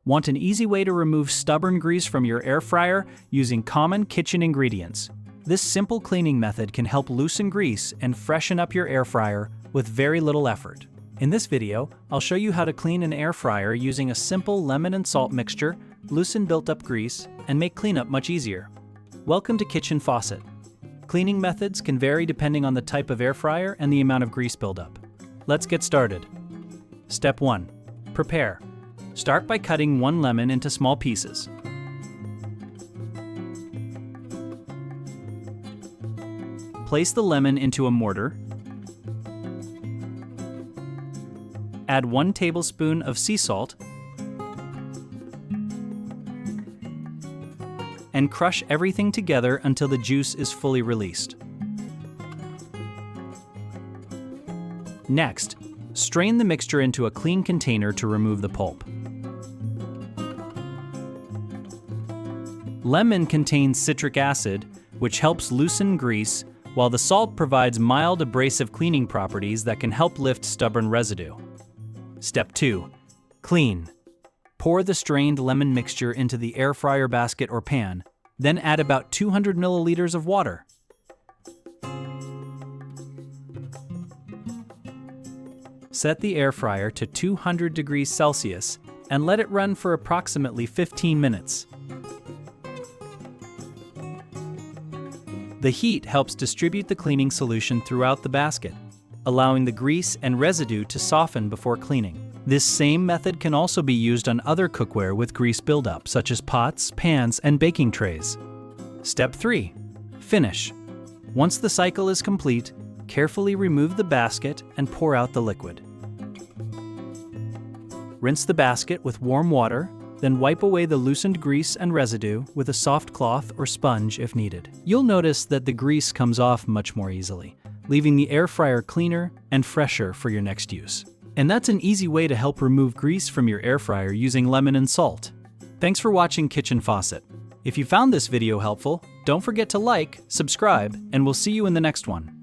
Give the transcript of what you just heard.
Want an easy way to remove stubborn grease from your air fryer using common kitchen ingredients? This simple cleaning method can help loosen grease and freshen up your air fryer with very little effort. In this video, I'll show you how to clean an air fryer using a simple lemon and salt mixture, loosen built-up grease, and make cleanup much easier. Welcome to Kitchen Faucet. Cleaning methods can vary depending on the type of air fryer and the amount of grease buildup. Let's get started. Step 1. Prepare. Start by cutting 1 lemon into small pieces. Place the lemon into a mortar. Add 1 tablespoon of sea salt and crush everything together until the juice is fully released. Next, strain the mixture into a clean container to remove the pulp. Lemon contains citric acid, which helps loosen grease, while the salt provides mild abrasive cleaning properties that can help lift stubborn residue. Step 2. Clean. Pour the strained lemon mixture into the air fryer basket or pan, then add about 200 milliliters of water. Set the air fryer to 200 degrees Celsius and let it run for approximately 15 minutes. The heat helps distribute the cleaning solution throughout the basket, allowing the grease and residue to soften before cleaning. This same method can also be used on other cookware with grease buildup, such as pots, pans, and baking trays. Step 3. Finish. Once the cycle is complete, carefully remove the basket and pour out the liquid. Rinse the basket with warm water, then wipe away the loosened grease and residue with a soft cloth or sponge if needed. You'll notice that the grease comes off much more easily, leaving the air fryer cleaner and fresher for your next use. And that's an easy way to help remove grease from your air fryer using lemon and salt. Thanks for watching Kitchen Faucet. If you found this video helpful, don't forget to like, subscribe, and we'll see you in the next one.